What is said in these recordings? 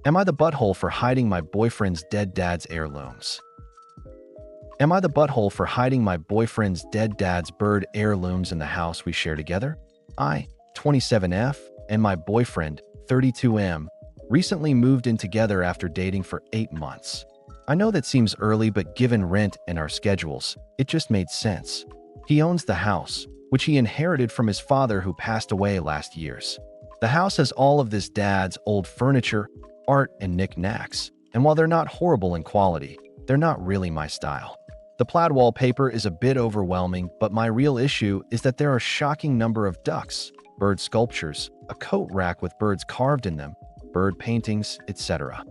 Am I the butthole for hiding my boyfriend's dead dad's heirlooms? Am I the butthole for hiding my boyfriend's dead dad's bird heirlooms in the house we share together? I, 27F, and my boyfriend, 32M, recently moved in together after dating for 8 months. I know that seems early, but given rent and our schedules, it just made sense. He owns the house, which he inherited from his father who passed away last year. The house has all of this dad's old furniture, art, and knickknacks, and while they're not horrible in quality, they're not really my style. The plaid wallpaper is a bit overwhelming, but my real issue is that there are a shocking number of ducks, bird sculptures, a coat rack with birds carved in them, bird paintings, etc.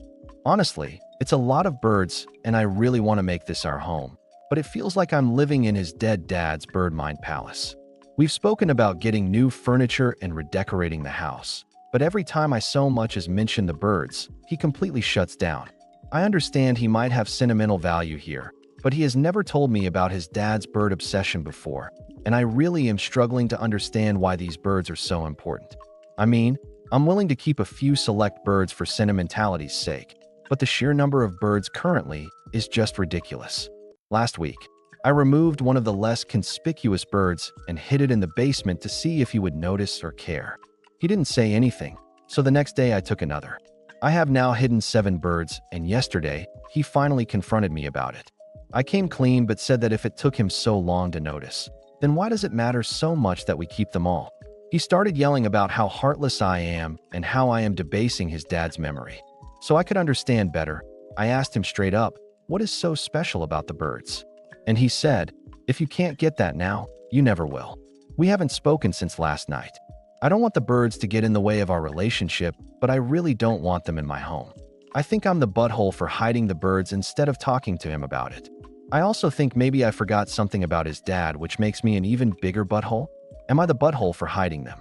Honestly, it's a lot of birds, and I really want to make this our home, but it feels like I'm living in his dead dad's bird mind palace. We've spoken about getting new furniture and redecorating the house, but every time I so much as mention the birds, he completely shuts down. I understand he might have sentimental value here, but he has never told me about his dad's bird obsession before, and I really am struggling to understand why these birds are so important. I mean, I'm willing to keep a few select birds for sentimentality's sake, but the sheer number of birds currently is just ridiculous. Last week, I removed one of the less conspicuous birds and hid it in the basement to see if he would notice or care. He didn't say anything, so the next day I took another. I have now hidden 7 birds, and yesterday, he finally confronted me about it. I came clean but said that if it took him so long to notice, then why does it matter so much that we keep them all? He started yelling about how heartless I am and how I am debasing his dad's memory. So I could understand better, I asked him straight up, what is so special about the birds? And he said, if you can't get that now, you never will. We haven't spoken since last night. I don't want the birds to get in the way of our relationship, but I really don't want them in my home. I think I'm the butthole for hiding the birds instead of talking to him about it. I also think maybe I forgot something about his dad, which makes me an even bigger butthole. Am I the butthole for hiding them?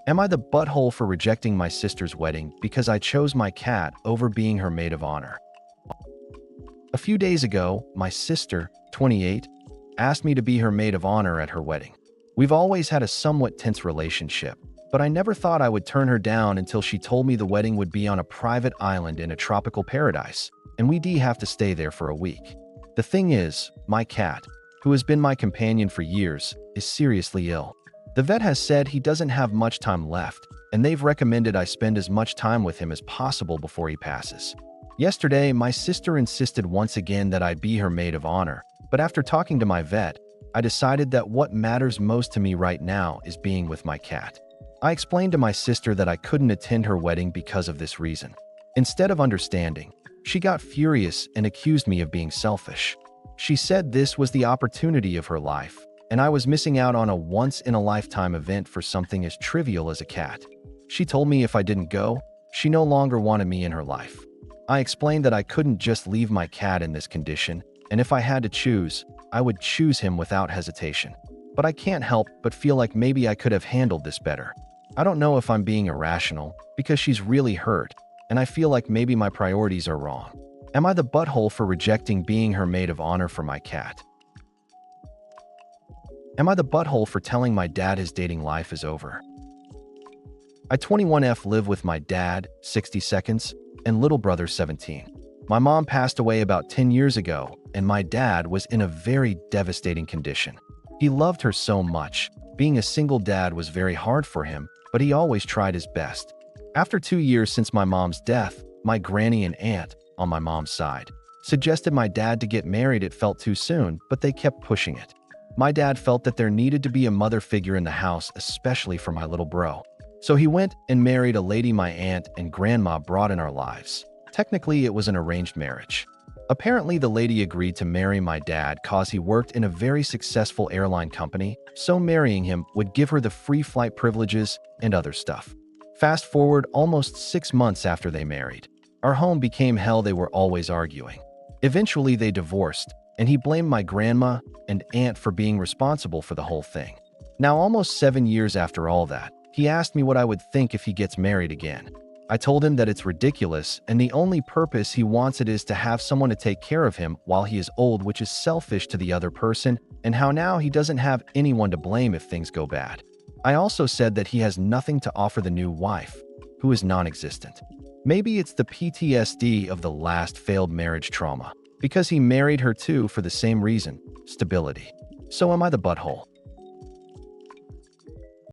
Am I the butthole for rejecting my sister's wedding because I chose my cat over being her maid of honor? A few days ago, my sister, 28, asked me to be her maid of honor at her wedding. We've always had a somewhat tense relationship, but I never thought I would turn her down until she told me the wedding would be on a private island in a tropical paradise, and we'd have to stay there for a week. The thing is, my cat, who has been my companion for years, is seriously ill. The vet has said he doesn't have much time left, and they've recommended I spend as much time with him as possible before he passes. Yesterday, my sister insisted once again that I be her maid of honor, but after talking to my vet, I decided that what matters most to me right now is being with my cat. I explained to my sister that I couldn't attend her wedding because of this reason. Instead of understanding, she got furious and accused me of being selfish. She said this was the opportunity of her life, and I was missing out on a once-in-a-lifetime event for something as trivial as a cat. She told me if I didn't go, she no longer wanted me in her life. I explained that I couldn't just leave my cat in this condition, and if I had to choose, I would choose him without hesitation. But I can't help but feel like maybe I could have handled this better. I don't know if I'm being irrational, because she's really hurt, and I feel like maybe my priorities are wrong. Am I the butthole for rejecting being her maid of honor for my cat? Am I the butthole for telling my dad his dating life is over? I 21F live with my dad, 60 seconds, and little brother, 17. My mom passed away about 10 years ago, and my dad was in a very devastating condition. He loved her so much. Being a single dad was very hard for him, but he always tried his best. After 2 years since my mom's death, my granny and aunt, on my mom's side, suggested my dad to get married. It felt too soon, but they kept pushing it. My dad felt that there needed to be a mother figure in the house, especially for my little bro. So he went and married a lady my aunt and grandma brought in our lives. Technically, it was an arranged marriage. Apparently, the lady agreed to marry my dad cause he worked in a very successful airline company, so marrying him would give her the free flight privileges and other stuff. Fast forward almost 6 months after they married. Our home became hell. They were always arguing. Eventually, they divorced, and he blamed my grandma and aunt for being responsible for the whole thing. Now, almost 7 years after all that, he asked me what I would think if he gets married again. I told him that it's ridiculous, and the only purpose he wants it is to have someone to take care of him while he is old, which is selfish to the other person, and how now he doesn't have anyone to blame if things go bad. I also said that he has nothing to offer the new wife. who is non-existent. Maybe it's the PTSD of the last failed marriage trauma, because he married her too for the same reason, stability. So am I the butthole?